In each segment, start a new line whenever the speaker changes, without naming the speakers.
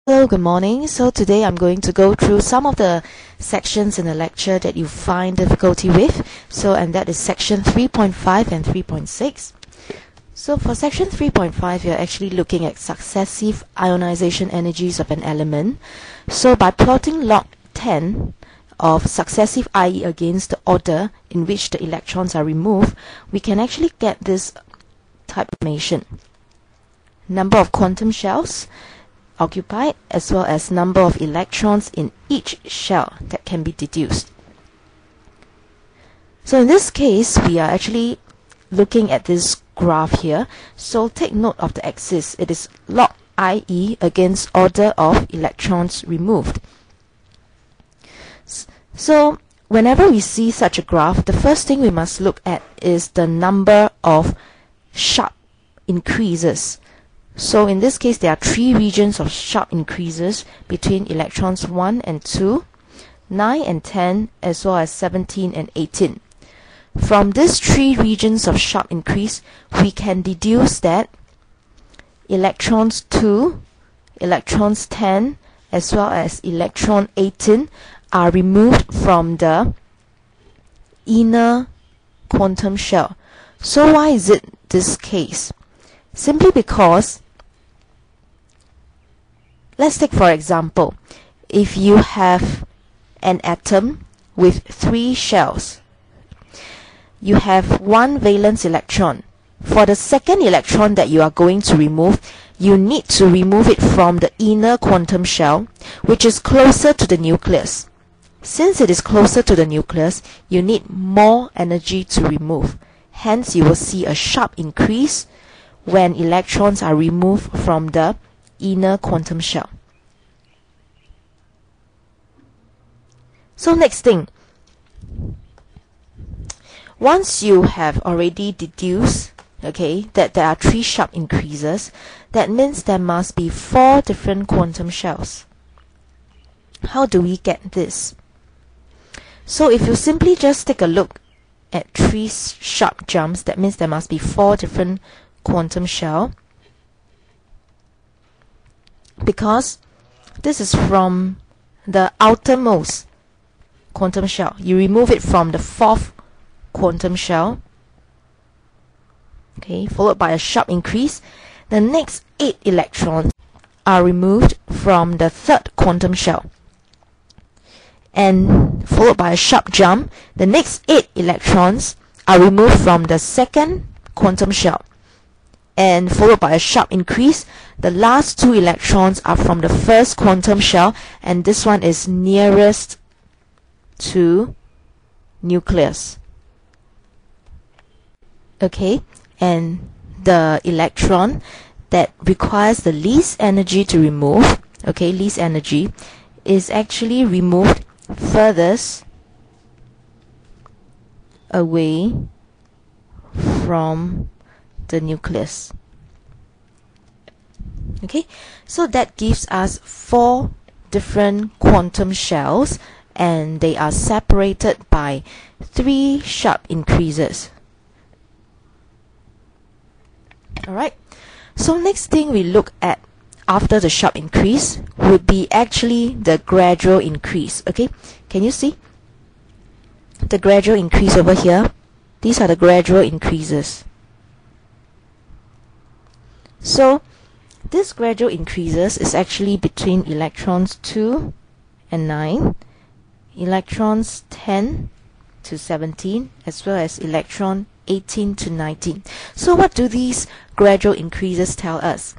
Hello, good morning. So today I'm going to go through some of the sections in the lecture that you find difficulty with. And that is section 3.5 and 3.6. So for section 3.5, you're actually looking at successive ionization energies of an element. So by plotting log 10 of successive IE against the order in which the electrons are removed, we can actually get this type of information. Number of quantum shells occupied, as well as number of electrons in each shell that can be deduced. So in this case, we are actually looking at this graph here. So take note of the axis. It is log IE against order of electrons removed. So whenever we see such a graph, the first thing we must look at is the number of sharp increases. So in this case, there are three regions of sharp increases between electrons 1 and 2, 9 and 10, as well as 17 and 18. From these three regions of sharp increase, we can deduce that electrons 2, electrons 10, as well as electron 18 are removed from the inner quantum shell. So why is it this case? Simply because, let's take for example, if you have an atom with 3 shells, you have one valence electron. For the second electron that you are going to remove, you need to remove it from the inner quantum shell, which is closer to the nucleus. Since it is closer to the nucleus, you need more energy to remove. Hence, you will see a sharp increase when electrons are removed from the inner quantum shell. So next thing, once you have already deduced, that there are 3 sharp increases, that means there must be 4 different quantum shells. How do we get this? So if you simply just take a look at 3 sharp jumps, that means there must be 4 different quantum shell, because this is from the outermost quantum shell. You remove it from the 4th quantum shell, followed by a sharp increase. The next 8 electrons are removed from the 3rd quantum shell, and followed by a sharp jump. The next 8 electrons are removed from the 2nd quantum shell, and followed by a sharp increase. The last 2 electrons are from the 1st quantum shell, and this one is nearest to nucleus. And the electron that requires the least energy to remove, least energy, is actually removed furthest away from the nucleus. So that gives us 4 different quantum shells, and they are separated by 3 sharp increases. Alright, so next thing we look at after the sharp increase would be actually the gradual increase. Can you see the gradual increase over here? These are the gradual increases. So this gradual increases is actually between electrons 2 and 9, electrons 10 to 17, as well as electron 18 to 19. So what do these gradual increases tell us?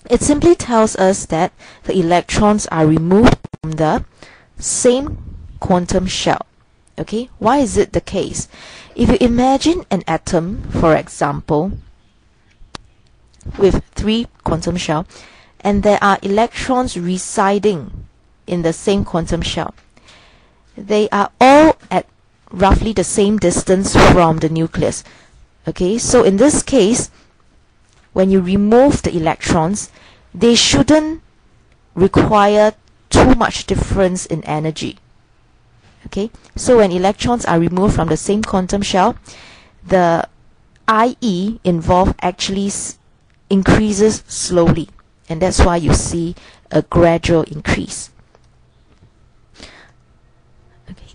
It simply tells us that the electrons are removed from the same quantum shell. Why is it the case? If you imagine an atom, for example, with 3 quantum shells, and there are electrons residing in the same quantum shell, they are all at roughly the same distance from the nucleus. So in this case, when you remove the electrons, they shouldn't require too much difference in energy. So when electrons are removed from the same quantum shell, the IE involved actually increases slowly, and that's why you see a gradual increase. Okay.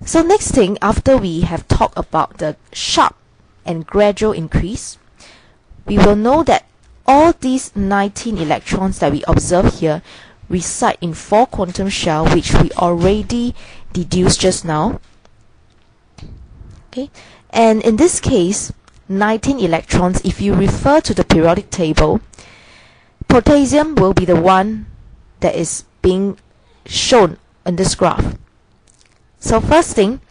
So next thing, after we have talked about the sharp and gradual increase, we will know that all these 19 electrons that we observe here reside in 4 quantum shells, which we already deduced just now. Okay, and in this case, 19 electrons, if you refer to the periodic table, potassium will be the one that is being shown in this graph. So first thing,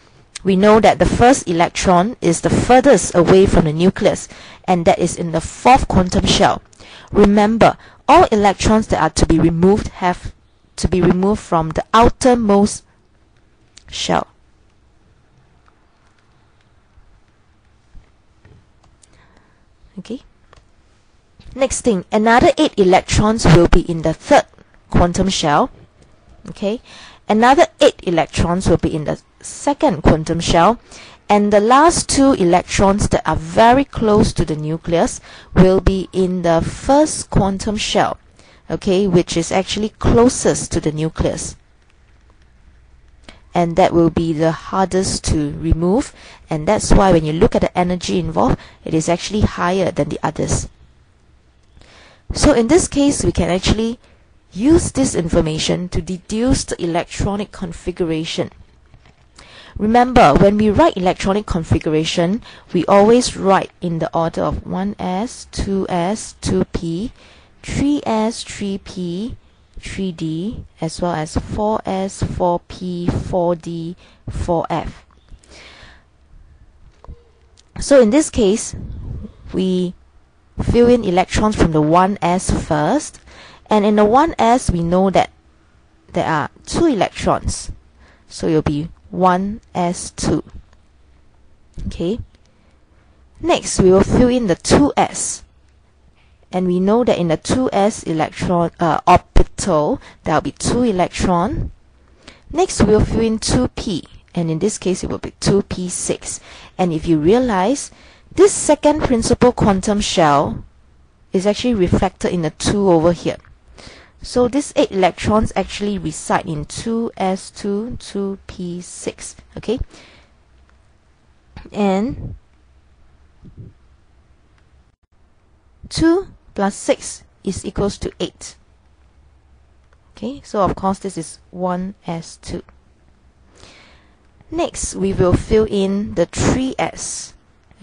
we know that the first electron is the furthest away from the nucleus, and that is in the 4th quantum shell. Remember, all electrons that are to be removed have to be removed from the outermost shell. Okay. Next thing, another 8 electrons will be in the 3rd quantum shell. Okay. Another 8 electrons will be in the 2nd quantum shell, and the last 2 electrons that are very close to the nucleus will be in the 1st quantum shell, okay, which is actually closest to the nucleus, and that will be the hardest to remove, and that's why when you look at the energy involved, it is actually higher than the others. So in this case, we can actually use this information to deduce the electronic configuration. Remember, when we write electronic configuration, we always write in the order of 1s, 2s, 2p, 3s, 3p, 3d, as well as 4s, 4p, 4d, 4f. So in this case, we fill in electrons from the 1s first, and in the 1s we know that there are 2 electrons, so it will be 1s2. Okay. Next, we will fill in the 2s, and we know that in the 2s electron orbital there will be 2 electrons. Next, we will fill in 2p, and in this case it will be 2p6. And if you realize, this second principal quantum shell is actually reflected in the 2 over here. So these 8 electrons actually reside in 2s2, 2p6. Okay, and 2 plus 6 is equals to 8. Okay, so of course this is 1s2. Next, we will fill in the 3s.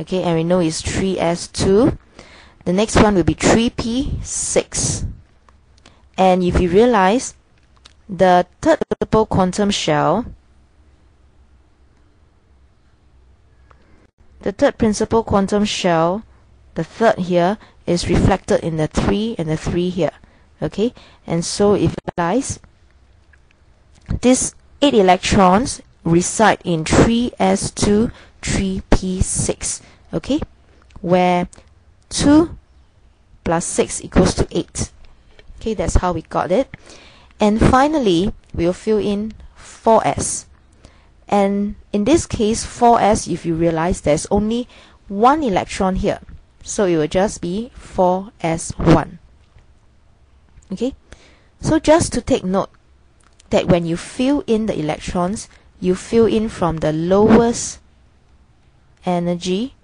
Okay, and we know it's 3s2. The next one will be 3p6. And if you realize, the third principal quantum shell, the third here, is reflected in the 3 and the 3 here. Okay, and so if you realize, these 8 electrons reside in 3s2, 3p6. Okay, where 2 plus 6 equals to 8. Okay, that's how we got it. And finally, we'll fill in 4s. And in this case, 4s, if you realize, there's only 1 electron here, so it will just be 4s1. Okay, so just to take note that when you fill in the electrons, you fill in from the lowest energy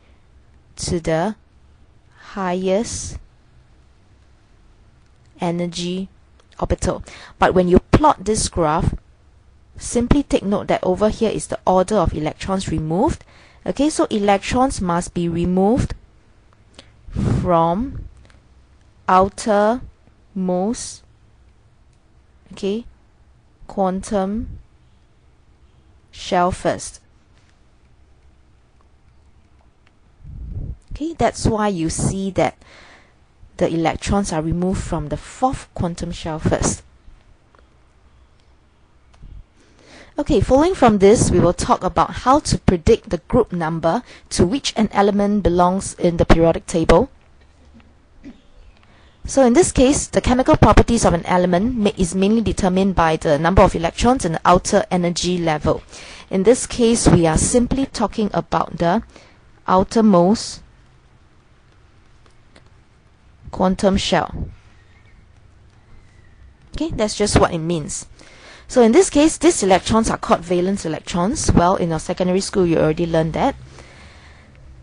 to the highest energy orbital. But when you plot this graph, simply take note that over here is the order of electrons removed. Okay, so electrons must be removed from outermost, okay, quantum shell first. Okay, that's why you see that the electrons are removed from the 4th quantum shell first. Okay, following from this, we will talk about how to predict the group number to which an element belongs in the periodic table. So in this case, the chemical properties of an element is mainly determined by the number of electrons and the outer energy level. In this case, we are simply talking about the outermost quantum shell. Okay, that's just what it means. So in this case, these electrons are called valence electrons. Well, in your secondary school, you already learned that.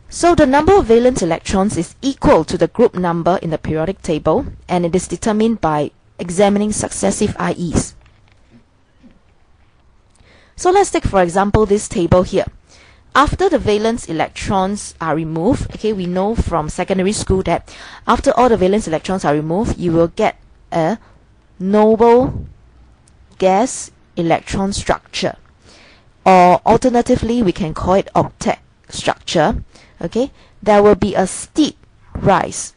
So the number of valence electrons is equal to the group number in the periodic table, and it is determined by examining successive IEs. So let's take, for example, this table here. After the valence electrons are removed, okay, we know from secondary school that after all the valence electrons are removed, you will get a noble gas electron structure, or alternatively we can call it octet structure. Okay, there will be a steep rise.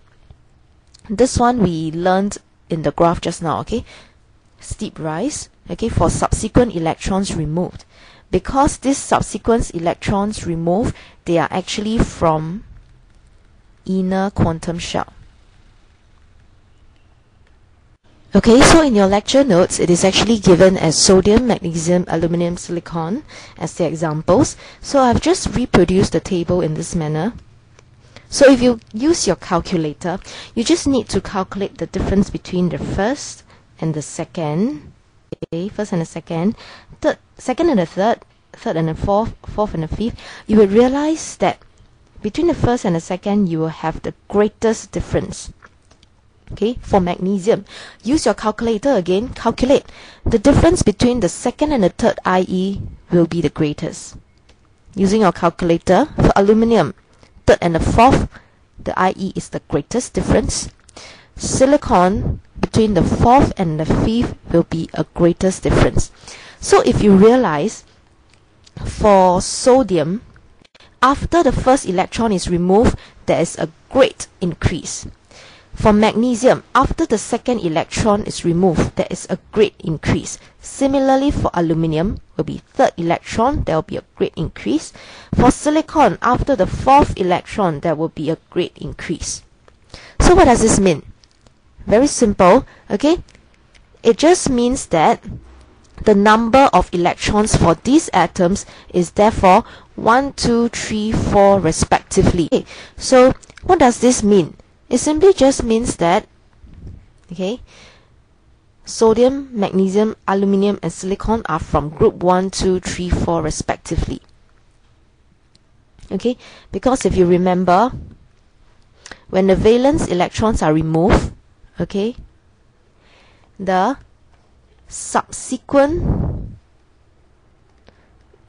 This one we learned in the graph just now. Okay, steep rise, okay, for subsequent electrons removed. Because these subsequent electrons removed, they are actually from inner quantum shell. Okay, so in your lecture notes, it is actually given as sodium, magnesium, aluminum, silicon as the examples. So I've just reproduced the table in this manner. So if you use your calculator, you just need to calculate the difference between the first and the second. Okay, first and the second, second and the third and the fourth and the fifth. You will realize that between the first and the second, you will have the greatest difference. Okay, for magnesium, use your calculator again, calculate. The difference between the second and the third IE will be the greatest. Using your calculator, for aluminum, third and the fourth, the IE is the greatest difference. Silicon, between the fourth and the fifth will be a greatest difference. So if you realize, for sodium, after the first electron is removed, there is a great increase. For magnesium, after the second electron is removed, there is a great increase. Similarly, for aluminum, will be third electron, there will be a great increase. For silicon, after the fourth electron, there will be a great increase. So what does this mean? Very simple, okay? It just means that the number of electrons for these atoms is therefore 1, 2, 3, 4 respectively. Okay, so what does this mean? It simply just means that, okay, sodium, magnesium, aluminum, and silicon are from group 1, 2, 3, 4 respectively. Okay, because if you remember, when the valence electrons are removed, okay, the subsequent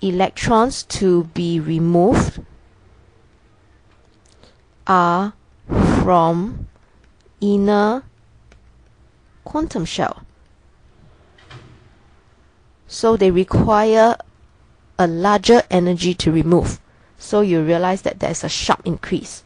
electrons to be removed are from inner quantum shell. So they require a larger energy to remove. So you realize that there's a sharp increase.